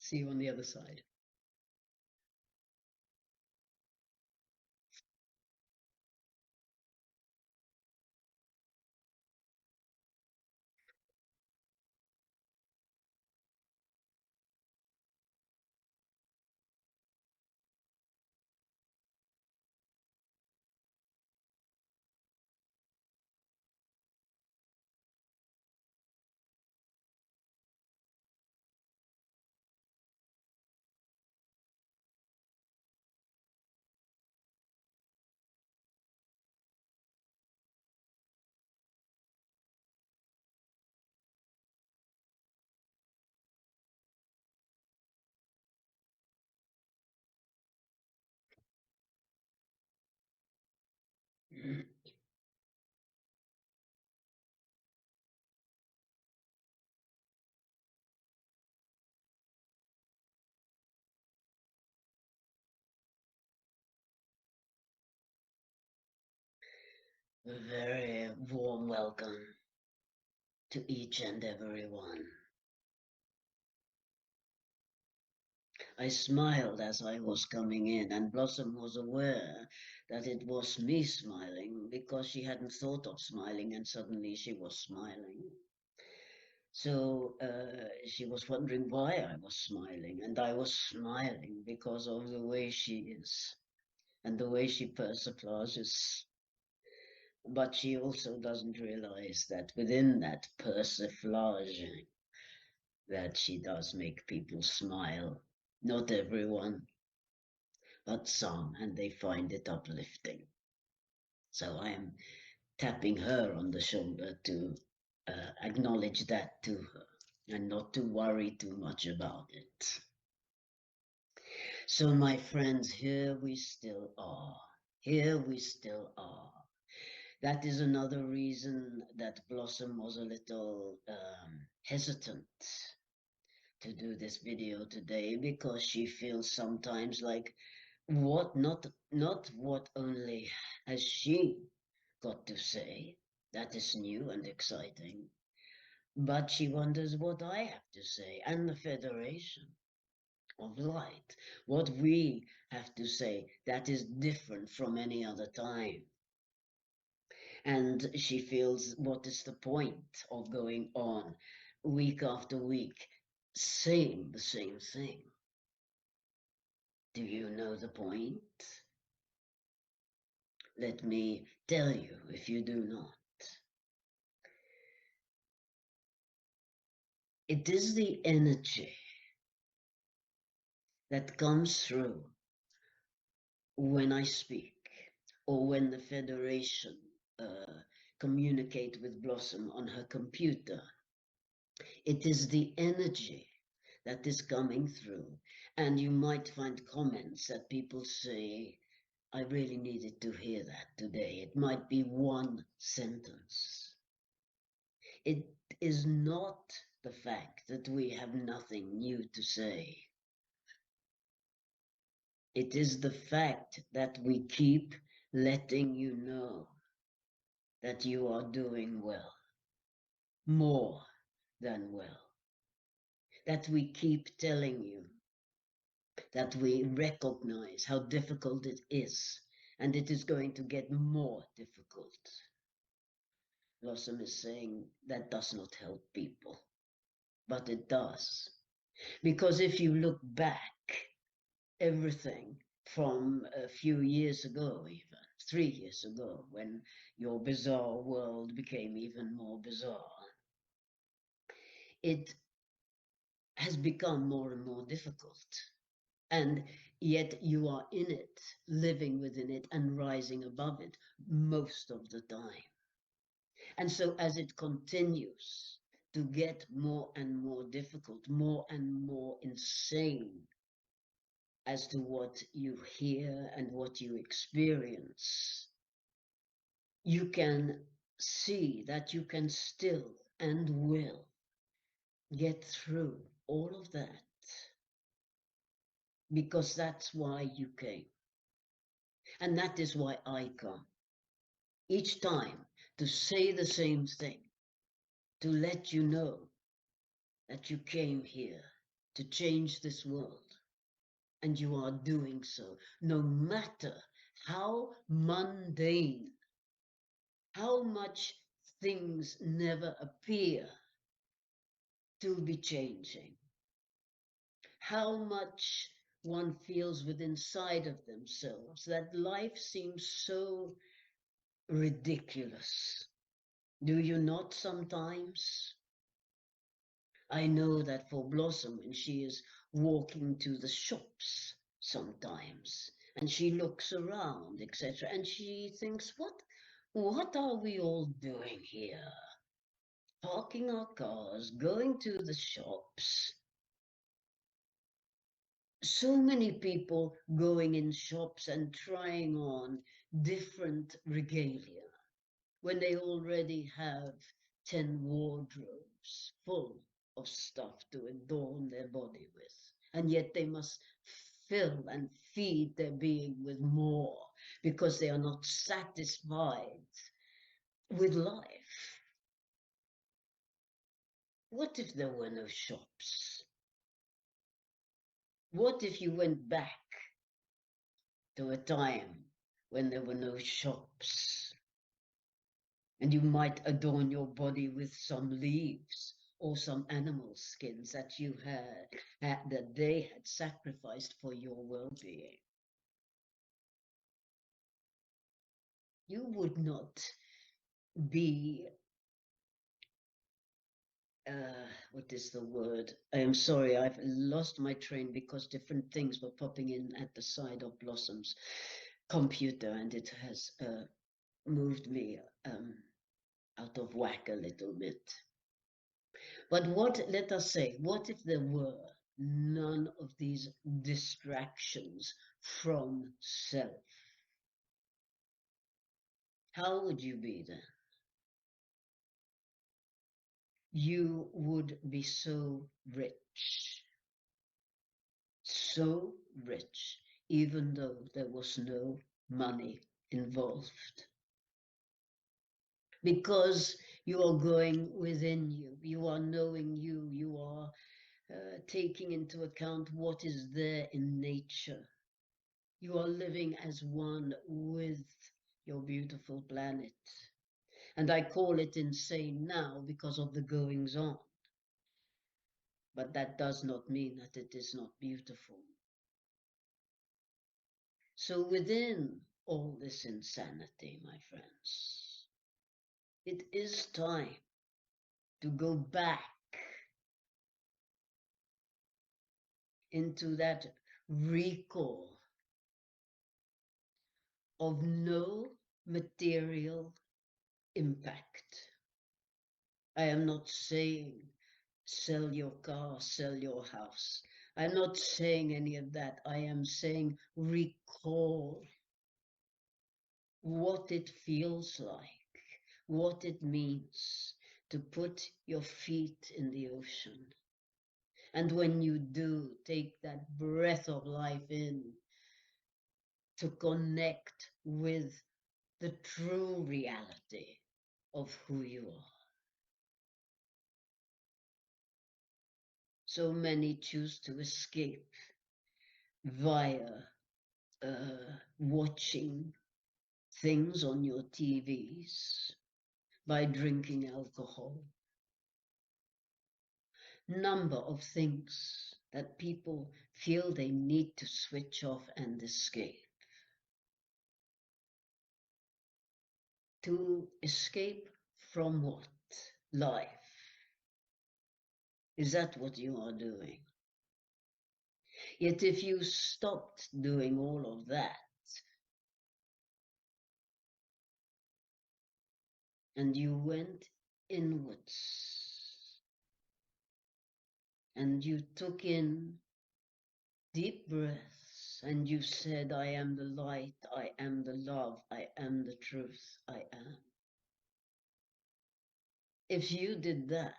See you on the other side. A very warm welcome to each and every one. I smiled as I was coming in, and Blossom was aware that it was me smiling because she hadn't thought of smiling, and suddenly she was smiling. So she was wondering why I was smiling, and I was smiling because of the way she is and the way she persiplages. But she also doesn't realize that within that persiflaging, that she does make people smile. Not everyone, but some, and they find it uplifting. So I am tapping her on the shoulder to acknowledge that to her and not to worry too much about it. So my friends, here we still are. Here we still are. That is another reason that Blossom was a little hesitant to do this video today, because she feels sometimes like not what only has she got to say, that is new and exciting, but she wonders what I have to say, and the Federation of Light, what we have to say that is different from any other time. And she feels, what is the point of going on week after week saying the same thing? Do you know the point? Let me tell you if you do not. It is the energy that comes through when I speak, or when the Federation communicate with Blossom on her computer. It is the energy that is coming through. And you might find comments that people say, I really needed to hear that today. It might be one sentence. It is not the fact that we have nothing new to say. It is the fact that we keep letting you know that you are doing well, more than well. That we keep telling you that we recognize how difficult it is, and it is going to get more difficult. Blossom is saying that does not help people, but it does. Because if you look back, everything from a few years ago, even 3 years ago, when your bizarre world became even more bizarre, it has become more and more difficult. And yet you are in it, living within it and rising above it most of the time. And so as it continues to get more and more difficult, more and more insane as to what you hear and what you experience, you can see that you can still and will get through all of that, because that's why you came. And that is why I come. Each time to say the same thing, to let you know that you came here to change this world. And you are doing so, no matter how mundane, how much things never appear to be changing, how much one feels within inside of themselves that life seems so ridiculous. Do you not sometimes? I know that for Blossom, when she is walking to the shops sometimes, and she looks around, etc., and she thinks, what are we all doing here? Parking our cars, going to the shops. So many people going in shops and trying on different regalia when they already have 10 wardrobes full of stuff to adorn their body with. And yet they must fill and feed their being with more because they are not satisfied with life. What if there were no shops? What if you went back to a time when there were no shops? And you might adorn your body with some leaves or some animal skins that you that they had sacrificed for your well-being. You would not be, what is the word? I am sorry, I've lost my train because different things were popping in at the side of Blossom's computer, and it has moved me out of whack a little bit. But let us say, what if there were none of these distractions from self? How would you be then? You would be so rich, even though there was no money involved. Because you are going within you, you are knowing you are taking into account what is there in nature. You are living as one with your beautiful planet. And I call it insane now because of the goings on. But that does not mean that it is not beautiful. So within all this insanity, my friends, it is time to go back into that recall of no material impact. I am not saying sell your car, sell your house. I'm not saying any of that. I am saying recall what it feels like, what it means to put your feet in the ocean. And when you do, take that breath of life in to connect with the true reality of who you are. So many choose to escape via watching things on your TVs, by drinking alcohol. Number of things that people feel they need to switch off and escape. To escape from what? Life. Is that what you are doing? Yet if you stopped doing all of that and you went inwards and you took in deep breaths and you said, I am the light, I am the love, I am the truth, I am. If you did that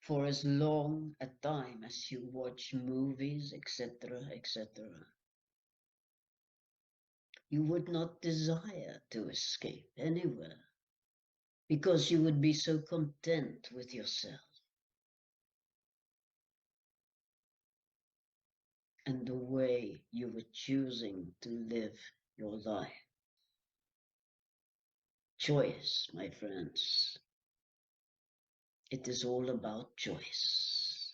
for as long a time as you watch movies, etc., etc., you would not desire to escape anywhere because you would be so content with yourself. and the way you were choosing to live your life. Choice, my friends. It is all about choice.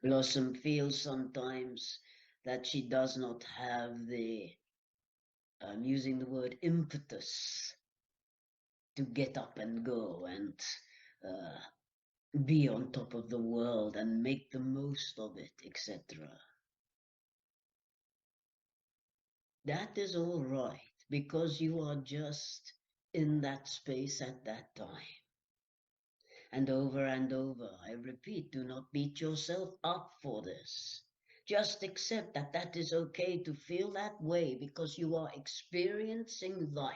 Blossom feels sometimes that she does not have the, I'm using the word impetus, to get up and go and be on top of the world and make the most of it, etc. That is all right, because you are just in that space at that time. And over, I repeat, do not beat yourself up for this. Just accept that that is okay to feel that way, because you are experiencing life.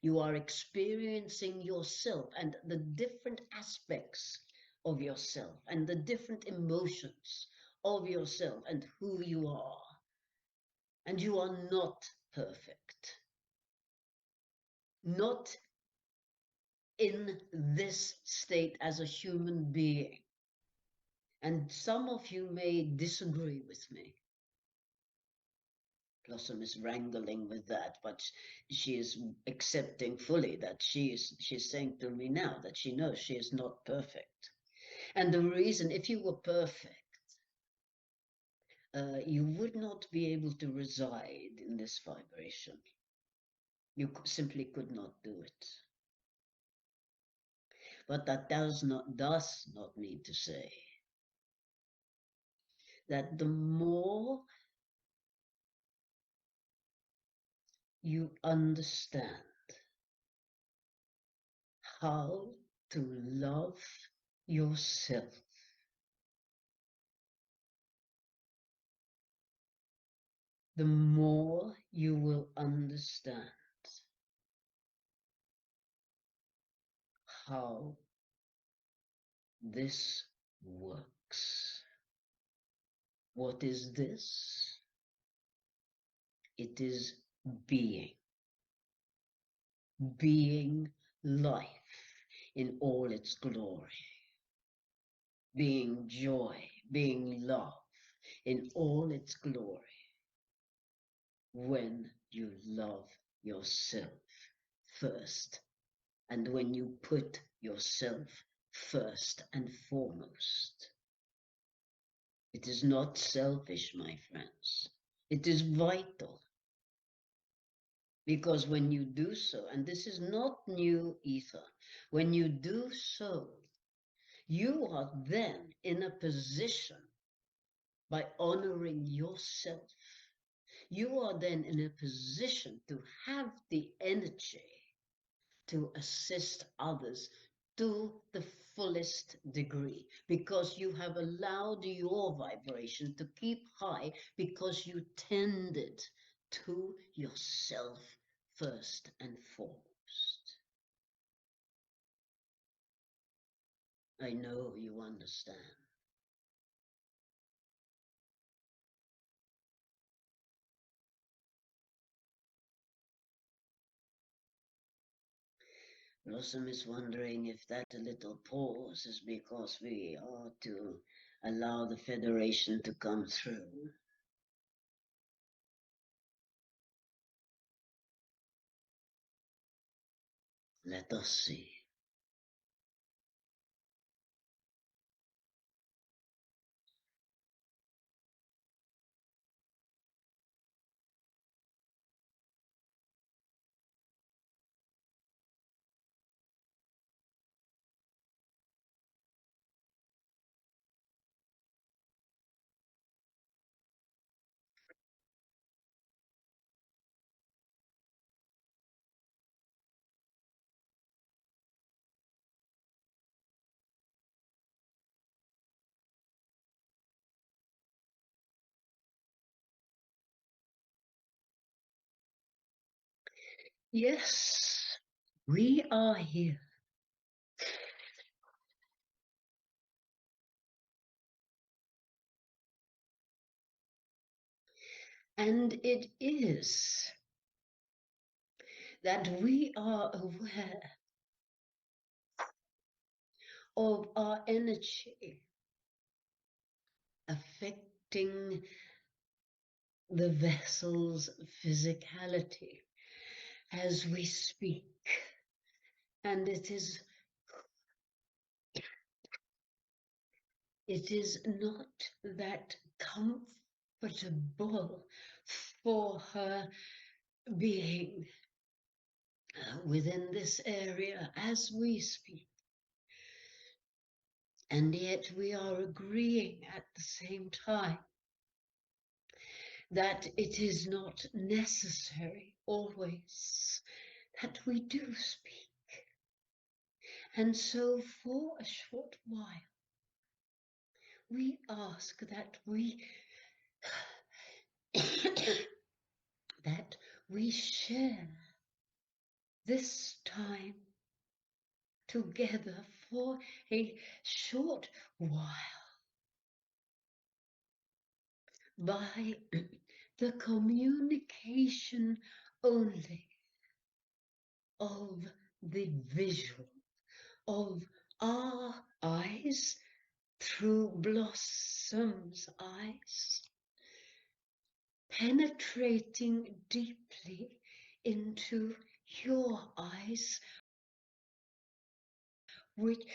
You are experiencing yourself and the different aspects of yourself and the different emotions of yourself and who you are. And you are not perfect. Not in this state as a human being. And some of you may disagree with me. Blossom is wrangling with that, but she is accepting fully that she's saying to me now that she knows she is not perfect. And the reason, if you were perfect, you would not be able to reside in this vibration. You simply could not do it. But that does not mean to say that the more you understand how to love yourself, the more you will understand how this works. What is this? It is being. Being life in all its glory. Being joy, being love in all its glory. When you love yourself first, and when you put yourself first and foremost. It is not selfish, my friends. It is vital. Because when you do so, and this is not new ether, when you do so, you are then in a position, by honoring yourself, you are then in a position to have the energy to assist others to the fullest degree, because you have allowed your vibration to keep high, because you tended to yourself first and foremost. I know you understand. Blossom is wondering if that little pause is because we are to allow the Federation to come through. Let us see. Yes, we are here. And it is that we are aware of our energy affecting the vessel's physicality as we speak. And it is not that comfortable for her being within this area as we speak. And yet we are agreeing at the same time that it is not necessary always that we do speak. And so for a short while, we ask that that we share this time together for a short while by the communication only of the visual of our eyes through Blossom's eyes, penetrating deeply into your eyes, which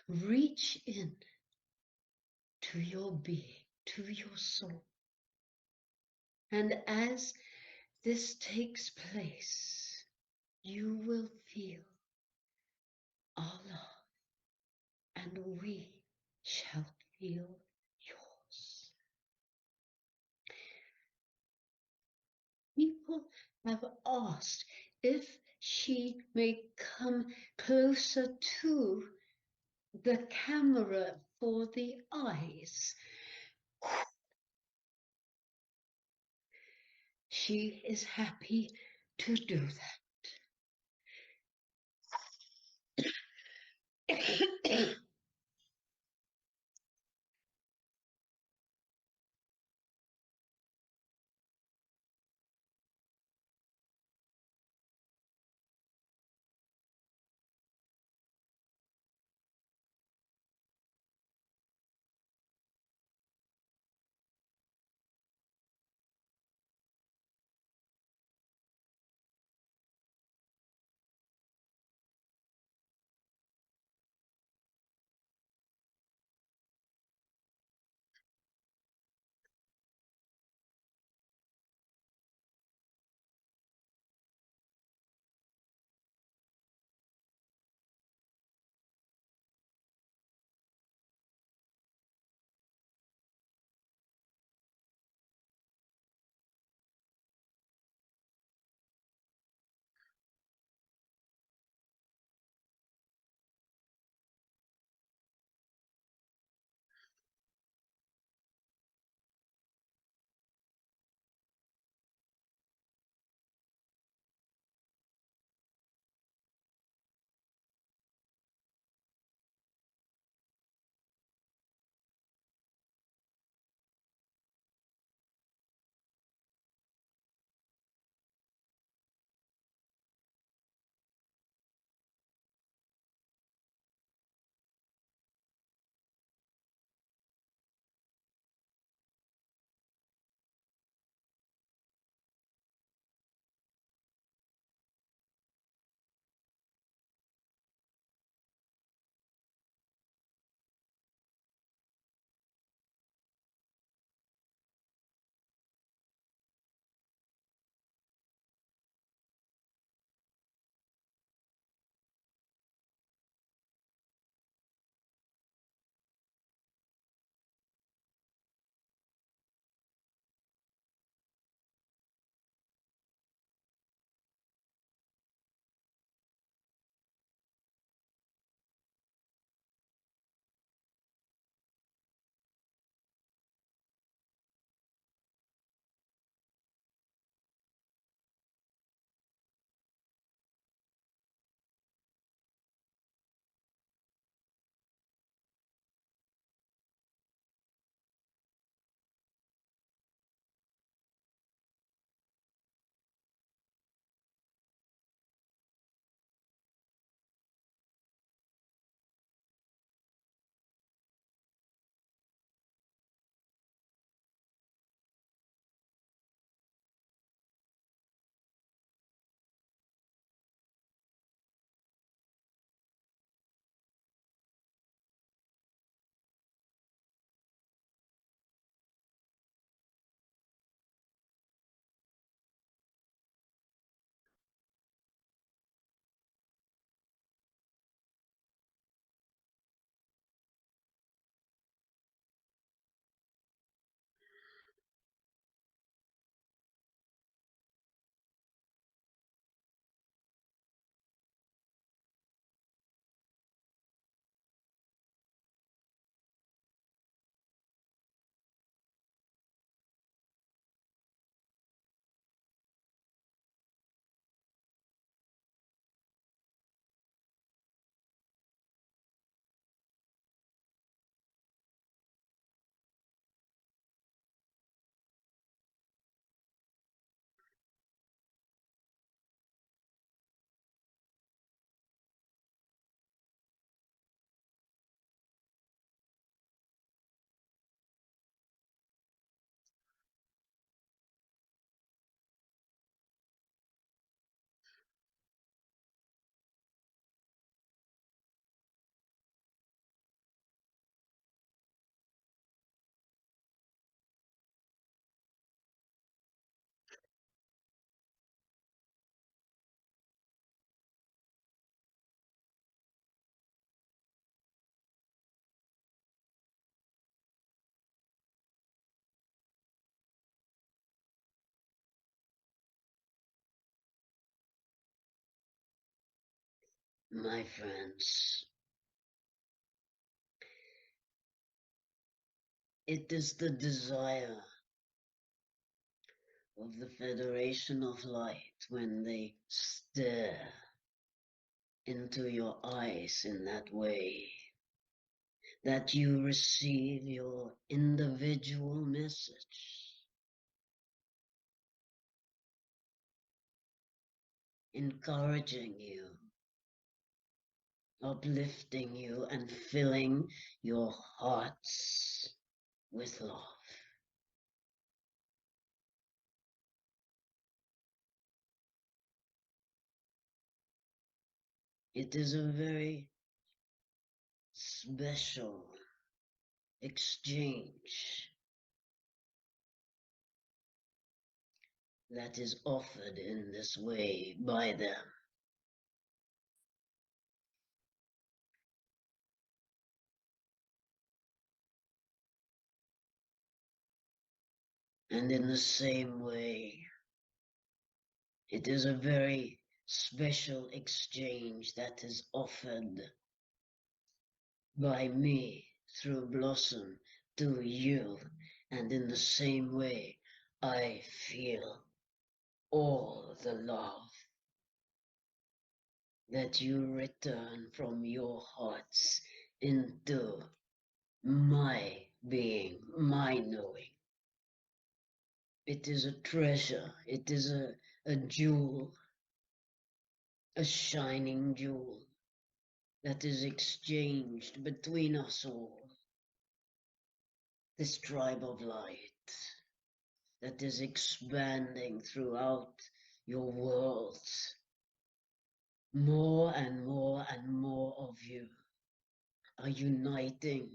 reach in to your being, to your soul. And as this takes place, you will feel our love, and we shall feel yours. People have asked if she may come closer to the camera for the eyes. She is happy to do that. My friends, it is the desire of the Federation of Light when they stare into your eyes in that way that you receive your individual message, encouraging you, uplifting you, and filling your hearts with love. It is a very special exchange that is offered in this way by them. And in the same way, it is a very special exchange that is offered by me through Blossom to you. And in the same way, I feel all the love that you return from your hearts into my being, my knowing. It is a treasure, it is a jewel, a shining jewel that is exchanged between us all. This tribe of light that is expanding throughout your worlds. More and more and more of you are uniting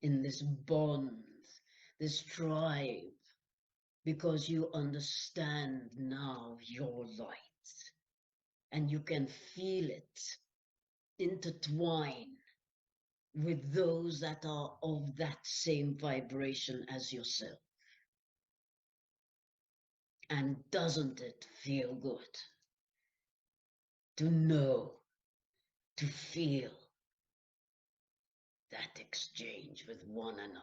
in this bond, this tribe, because you understand now your light and you can feel it intertwine with those that are of that same vibration as yourself. And doesn't it feel good to know, to feel that exchange with one another?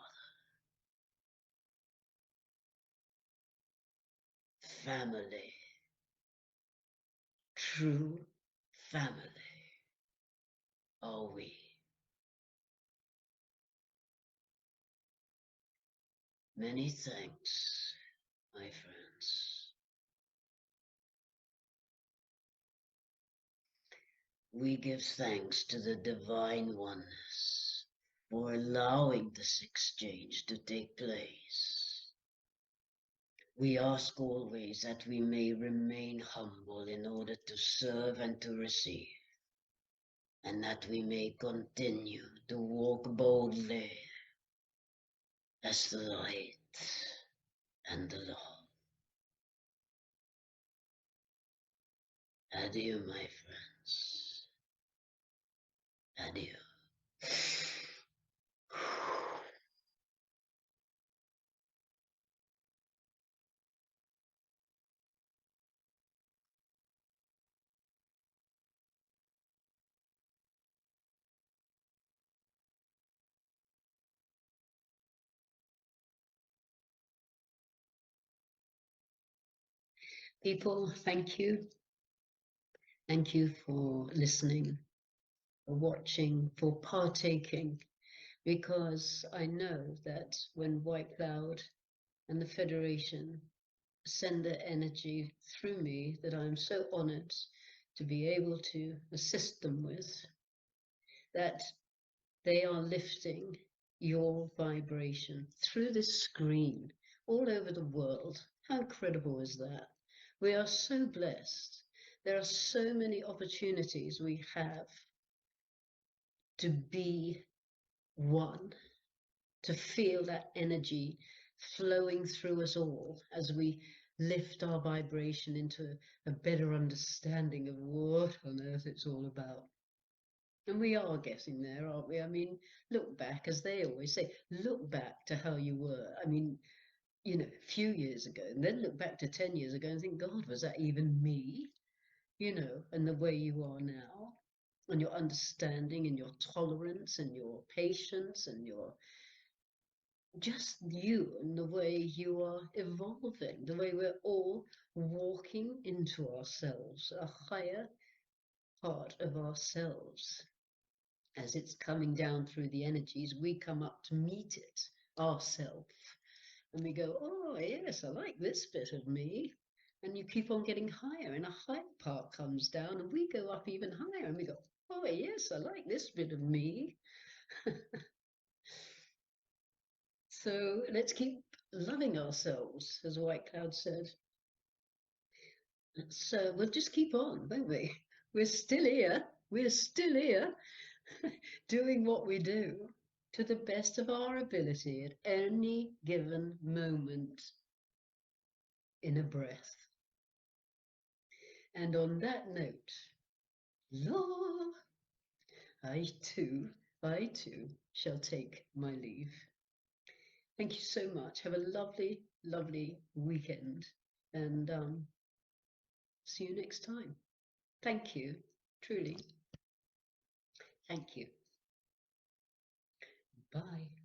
Family, true family are we. Many thanks, my friends. We give thanks to the divine oneness for allowing this exchange to take place. We ask always that we may remain humble in order to serve and to receive, and that we may continue to walk boldly as the light and the love. Adieu, my friends. Adieu. People, thank you. Thank you for listening, for watching, for partaking, because I know that when White Cloud and the Federation send their energy through me, that I'm so honored to be able to assist them with, that they are lifting your vibration through this screen all over the world. How incredible is that? We are so blessed. There are so many opportunities we have to be one, to feel that energy flowing through us all as we lift our vibration into a better understanding of what on earth it's all about. And we are getting there, aren't we? I mean, look back, as they always say, look back to how you were. I mean, you know, a few years ago, and then look back to 10 years ago and think, God, was that even me? You know, and the way you are now. and your understanding and your tolerance and your patience and your just you and the way you are evolving, the way we're all walking into ourselves, a higher part of ourselves. As it's coming down through the energies, we come up to meet it ourselves. And we go, oh, yes, I like this bit of me. And you keep on getting higher, and a higher part comes down, and we go up even higher, and we go, oh, yes, I like this bit of me. So let's keep loving ourselves, as White Cloud said. So we'll just keep on, won't we? We're still here. We're still here doing what we do to the best of our ability at any given moment in a breath. And on that note, Lord, I too shall take my leave. Thank you so much. Have a lovely, lovely weekend, and see you next time. Thank you, truly. Thank you. Bye.